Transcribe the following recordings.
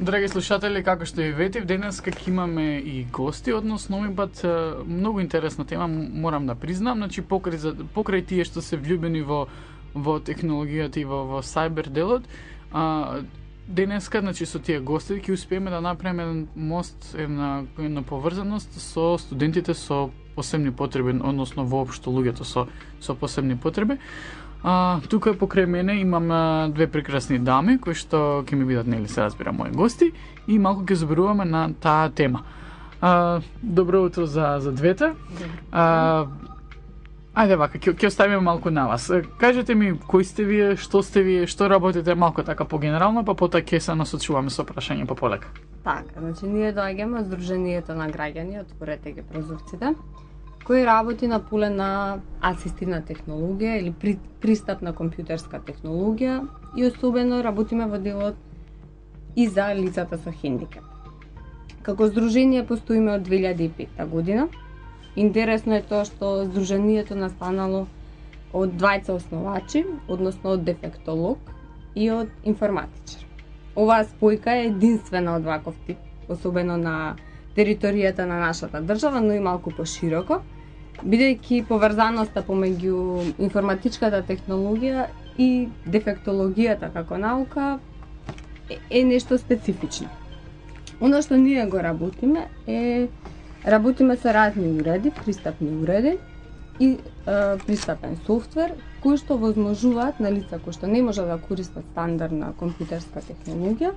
Драги слушатели, како што ви ветив, денес ќе имаме и гости, односно овој пат многу интересна тема, морам да признам, значи покрај тие што се влюбени во технологијата и во сајбер делот, денеска, значи со тие гости ќе успееме да направиме еден мост, една поврзаност со студентите со посебни потреби, односно воопшто луѓето со посебни потреби. Тука покрај мене имам две прекрасни дами кои што ќе ми бидат, нели се разбира, мои гости и малку ќе зборуваме на таа тема. Добро утро за двете. Ајде вака, ќе оставиме малку на вас. Кажете ми кои сте вие, што работите, малку така погенерално, па потоа ќе се насочуваме со прашање по полека. Така, значи ние доаѓаме од Сдруженијето на граѓани, отворете ги прозорците, кој работи на поле на асистивна технологија или пристап на компјутерска технологија и особено работиме во делот и за лицата со хендикеп. Како здружение постоиме од 2005 година. Интересно е тоа што здруженијето настанало од двајца основачи, односно од дефектолог и од информатичар. Оваа спојка е единствена од ваков тип, особено на територијата на нашата држава, но и малку пошироко, бидејќи поврзаноста помеѓу информатичката технологија и дефектологијата како наука е нешто специфично. Оно што ние го работиме со разни уреди, пристапни уреди и пристапен софтвер кои што возможуваат на лица кои што не можат да користат стандардна компјутерска технологија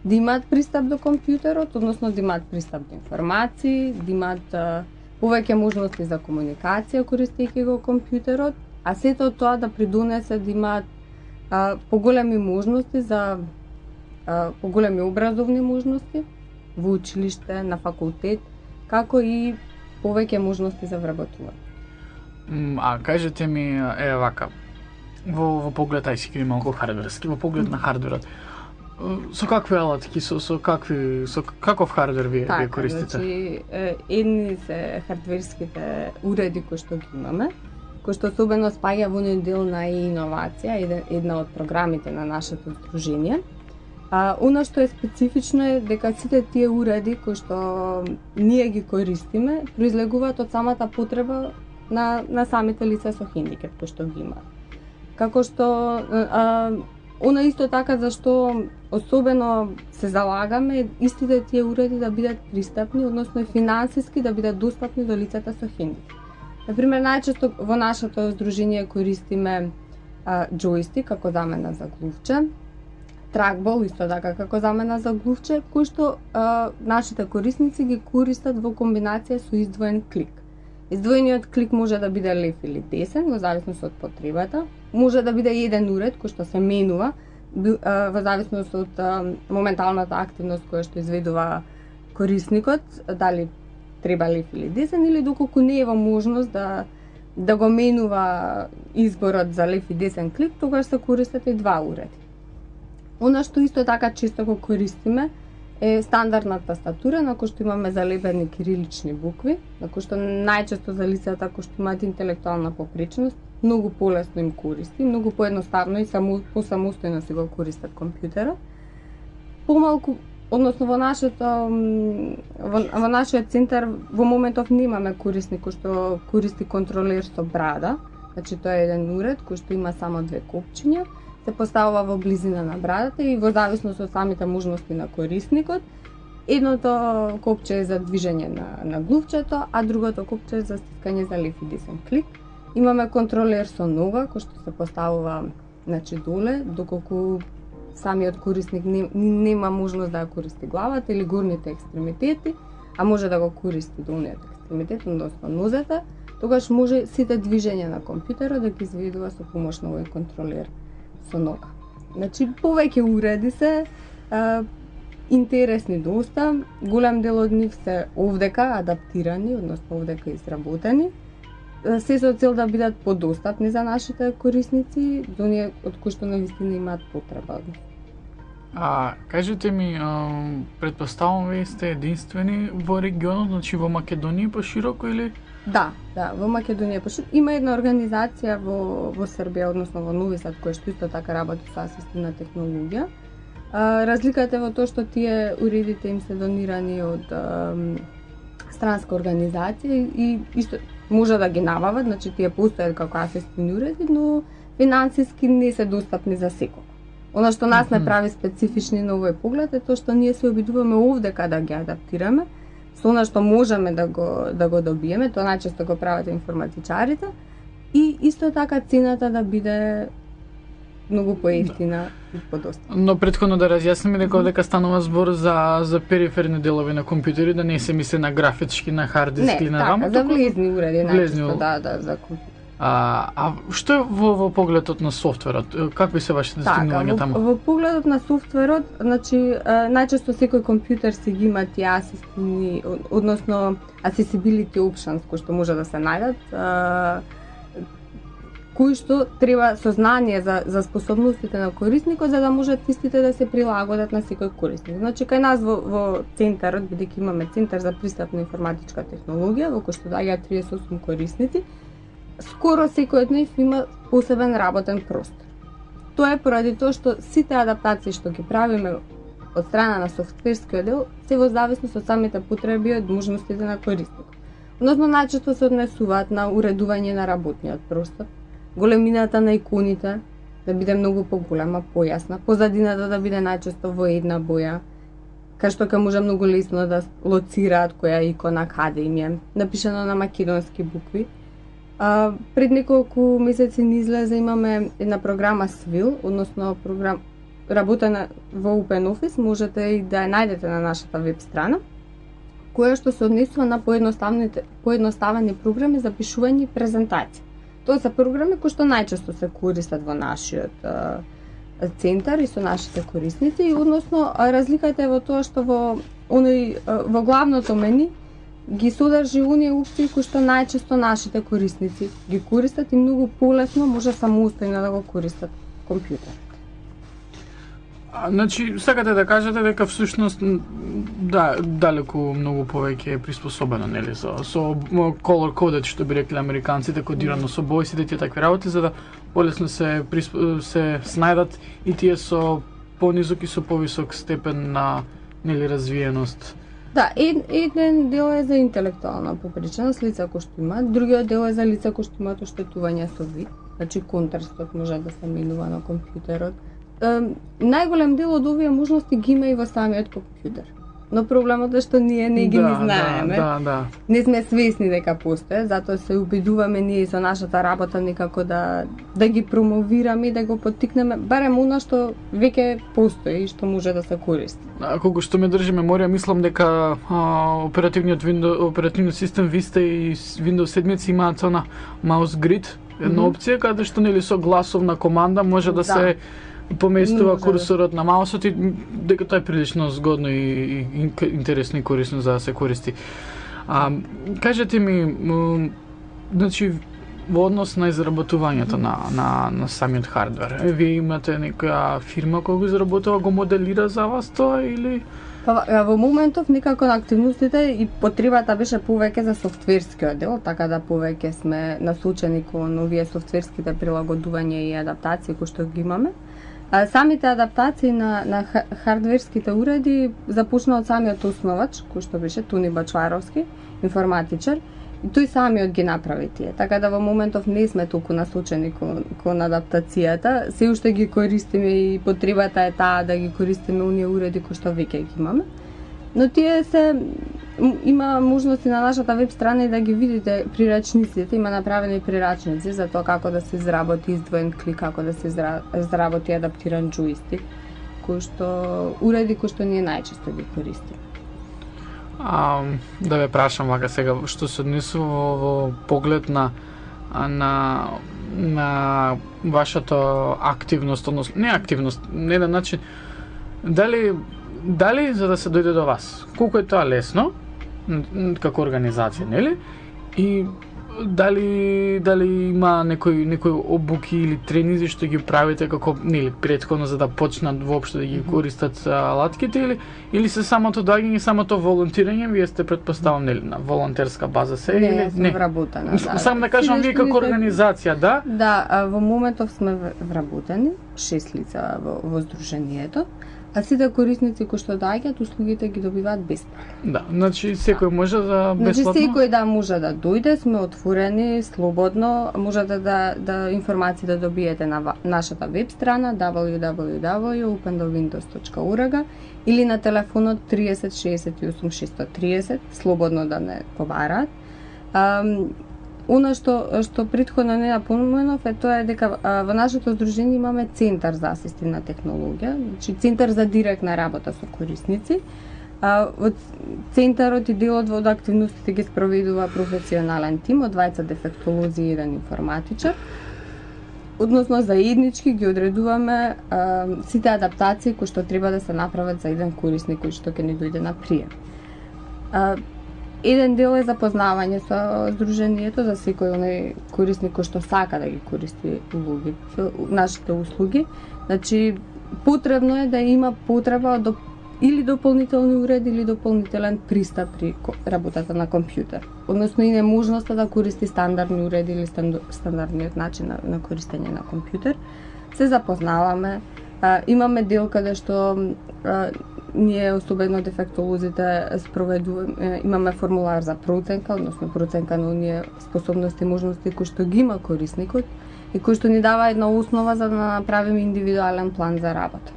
да имаат пристап до компјутерот, односно да имаат пристап до информации, да имаат повеќе можности за комуникација користејќи го компјутерот, а сето тоа да придонесе да имаат поголеми можности за поголеми образовни можности во училиште, на факултет, како и повеќе можности за вработување. Кажете ми, вака, во поглед, ај си малку хардверски, во поглед на хардверот, со какви алатки, со каков хардвер вие користите? Значи, едни се хардверските уреди кои што ги имаме, кои што особено спаѓа во оној дел на иновација, една од програмите на нашето здружение. Оно што е специфично е дека сите тие уреди кои што ние ги користиме, произлегуваат од самата потреба на самите лица со хендикеп кои што ги имаат. Како што она исто така зашто особено се залагаме истите тие уреди да бидат пристапни, односно и финансиски да бидат достапни до лицата со хендикеп. Например, најчесто во нашето здружение користиме џојстик како замена за глувче, тракбол исто така како замена за глувче, кои што нашите корисници ги користат во комбинација со издвоен клик. Издвоениот клик може да биде лев или десен, во зависност од потребата. Може да биде еден уред кој што се менува во зависност од моменталната активност која што изведува корисникот, дали треба лев или десен, или доколку не е во можност да го менува изборот за лев и десен клик, тогаш се користат и два уреди. Она што исто така често го користиме е стандардна тастатура на кој што имаме залепени кирилични букви, на кој што најчесто за лицата кои што имаат интелектуална попречност, многу полесно им користи, многу поедноставно и посамостојно си го користат компјутерот. Помалку, односно во нашиот центар во моментов немаме корисник кој што користи контролер со брада, значи тоа е еден уред кој што има само две копчиња, се поставува во близина на брадата и во зависност од самите можности на корисникот, едното копче е за движење на глувчето, а другото копче е за стискање за лев и десен клик. Имаме контролер со нога кој што се поставува доле, доколку самиот корисник нема можност да ја користи главата или горните екстремитети, а може да го користи долниот екстремитет, односно нозете, тогаш може сите движења на компјутерот да ги изведува со помош на овој контролер со нога. Значи, повеќе уреди се интересни доста, голем дел од нив се овдека адаптирани, односно овдека изработени, се со цел да бидат подостапни за нашите корисници, до оние од кои што навистина имаат потреба. Кажете ми, претпоставувам вие сте единствени во регионот, значи во Македонија пошироко или? Да, во Македонија пошироко. Има една организација во Србија, односно во Нови Сад, која што исто така работи со асистивна технологија. Разликата е во тоа што тие уредите им се донирани од странска организација и исто може да ги набават, значи тие постојат како асистентни уреди, но финансиски не се достапни за секој. Она што нас не прави специфични на овој поглед е тоа што ние се обидуваме овдека да ги адаптираме со она што можеме да го добиеме, тоа најчесто го прават информатичарите, и исто така цената да биде многу поевтина и подостапна. Но претходно да разјасниме дека овдека станува збор за периферни делови на компјутери, да не се мисли на графички, на хард диск или на рам, за влезни уреди најчесто, да, за компјутер. А што е во погледот на софтверот? Какви се вашите достигнувања таму? Во погледот на софтверот, значи најчесто секој компјутер си ги има тие асистентни, односно accessibility options кои што може да се најдат, кои што треба сознание за способностите на корисникот за да можат истите да се прилагодат на секој корисник. Значи кај нас во центарот, бидејќи имаме центар за пристапна информатичка технологија во кој што доаѓаат 38 корисници, скоро секој од нив има посебен работен простор. Тоа е поради тоа што сите адаптации што ги правиме од страна на софтверскиот дел се во зависност од самите потреби и од можностите на корисникот. Односно најчесто се однесуваат на уредување на работниот простор, големината на иконите да биде многу поголема, појасна, позадината да биде најчесто во една боја, кај што ќе може многу лесно да лоцираат која икона каде им е, напишано на македонски букви. Пред неколку месеци ни излезе, имаме една програма Свил, односно работена во OpenOffice, можете и да ја најдете на нашата веб страна, која што се однесува на поедноставени програми за пишување и презентација. Тоа се програми кои што најчесто се користат во нашиот центар и со нашите корисници, и односно разликата е во тоа што во главното мени ги содржи оние опции кои што најчесто нашите корисници ги користат и многу полесно може самостојно да го користат компјутерот. Значи, сакате да кажете дека всушност далеку многу повеќе е приспособено, нели, со color coded, што би рекле американците, кодирано со бои, сите тие такви работи, за да полесно се снајдат и тие со понизок и со повисок степен на, нели, развиеност. Да, еден дел е за интелектуална попреченост, лица кои што имаат, другиот дел е за лица кои што имаат оштетување со вид, значи контрастот може да се менува на компјутерот. Најголем дел од овие можности ги има и во самиот компјутер. Но проблемот е што ние не ги знаеме. Да. Не сме свесни дека постојат, затоа се убедуваме ние со нашата работа некако да ги промовираме и да го поттикнеме, барем она што веќе постои и што може да се користи. Колку што ме држи меморија, мислам дека оперативниот систем Vista и Windows 7 имаат она mouse grid, една опција каде што нели со гласовна команда може да се поместува курсорот на маусот и дека тоа е прилично згодно и интересно и корисно за да се користи. Кажете ми, значи во однос на изработувањето на самиот хардвер, вие имате нека фирма која го изработува, го моделира за вас тоа или? Во моментов некако на активностите и потребата беше повеќе за софтверскиот дел, така да повеќе сме насочени кон овие софтверските прилагодувања и адаптации кои што ги имаме. Самите адаптации на хардверските уреди започна од самиот основач, кој што беше Тони Бачваровски, информатичар, и тој самиот ги направи тие. Така да во моментов не сме толку насочени кон адаптацијата, се уште ги користиме и потребата е таа да ги користиме оние уреди кои што веќе ги имаме. Но тие има можности на нашата веб страна и да ги видите прирачниците, има направени прирачници за тоа како да се изработи издвоен клик, како да се изработи адаптиран джойстик, уреди кои што ние најчесто ги користиме. Да ве прашам вака сега, што се однесува во поглед на вашата активност, односно не активност, на еден начин, дали за да се дојде до вас, колку е тоа лесно како организација, нели? И дали има некои обуки или тренинзи што ги правите како нели претходно за да почнат воопшто да ги користат алатките или се самото доаѓање, самото волонтирање, вие сте претпоставам нели на волонтерска база се или не? Вработена, да. Сам да кажам вие како организација, да? Да, во моментов сме вработени 6 лица во здруженијето. а сите корисници кои што доаѓаат, услугите ги добиваат бесплатно. Да, значи секој може да бесплатно. Значи секој да може да дојде, сме отворени, слободно, можете да информации да добиете на нашата веб страна www.openthewindows.org или на телефонот 30 68 630, слободно да не побараат. Оно што претходно не напоменав е тоа дека во нашето здружение имаме центар за асистивна технологија, значи центар за директна работа со корисници. Во центарот и делот од активностите ги спроведува професионален тим од двајца дефектолози и еден информатичар. Односно заеднички ги одредуваме сите адаптации кои што треба да се направат за еден корисник кој што ќе ни дојде на прием. Еден дел е запознавање со здруженијето за секој оној корисник кој што сака да ги користи нашите услуги. Значи, потребно е да има потреба или дополнителни уреди или дополнителен пристап при работата на компјутер. Односно и неможноста да користи стандардни уреди или стандардниот начин на користење на компјутер. Се запознаваме. Имаме дел каде што ние, особено дефектолозите, имаме формулар за проценка, односно проценка на оние способности и можности кои што ги има корисникот и кои што ни дава една основа за да направиме индивидуален план за работа.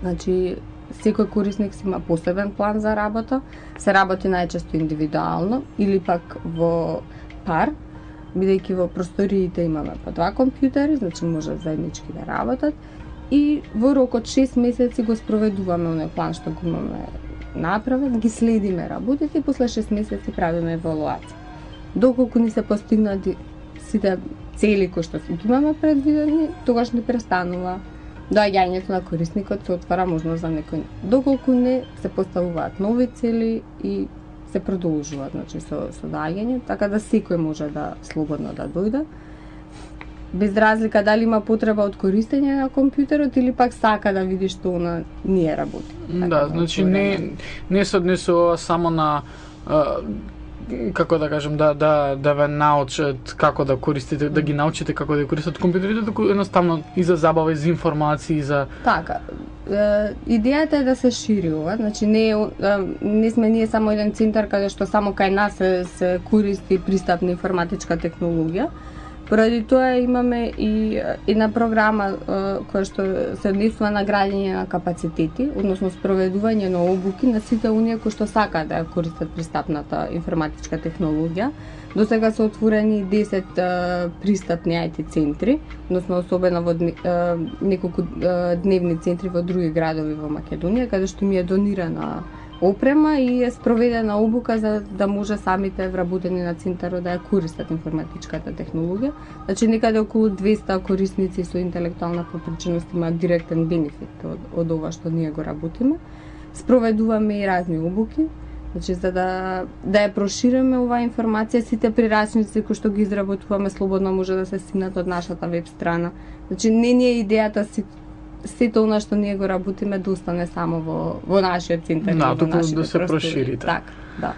Значи, секој корисник си има посебен план за работа, се работи најчесто индивидуално или пак во пар, бидејќи во просториите имаме по 2 компјутери, значи може заеднички да работат. И во рок од 6 месеци го спроведуваме оној план што го имаме направен, ги следиме работите и после 6 месеци правиме евалуација. Доколку ни се постигнати сите цели кои што ги имаме предвидени, тогаш не престанува доаѓањето на корисникот, се отвара можност за некој. Доколку не, се поставуваат нови цели и се продолжуваат, значи со доаѓање, така да секој може да слободно да дојде. Без разлика дали има потреба од користење на компјутерот или пак сака да види што она ние работи. Да, значи не се однесува само на како да кажем, да ве научат како да користите, да ги научите како да користат компјутерите, туку едноставно и за забава, и за информации, за Така. Идејата е да се шири ова, значи не сме ние само еден центар каде што само кај нас се користи пристапна информатичка технологија. Поради тоа имаме и една програма која што се однесува на градење на капацитети, односно спроведување на обуки на сите оние кои што сакаат да ја користат пристапната информатичка технологија. До сега се отворени 10 пристапни IT центри, односно особено во неколку дневни центри во други градови во Македонија, каде што ми е донирана опрема и е спроведена обука за да може самите вработени на центарот да ја користат информатичката технологија. Значи некаде околу 200 корисници со интелектуална попреченост имаат директен бенефит од ова што ние го работиме. Спроведуваме и разни обуки, значи за да ја прошириме оваа информација, сите прирачници кои што ги изработуваме слободно може да се стигнат од нашата веб страна. Значи не ни е идејата сето она што ние го работиме да остане само во нашиот центар, да, во нашите да се простори. прошири. Така, да.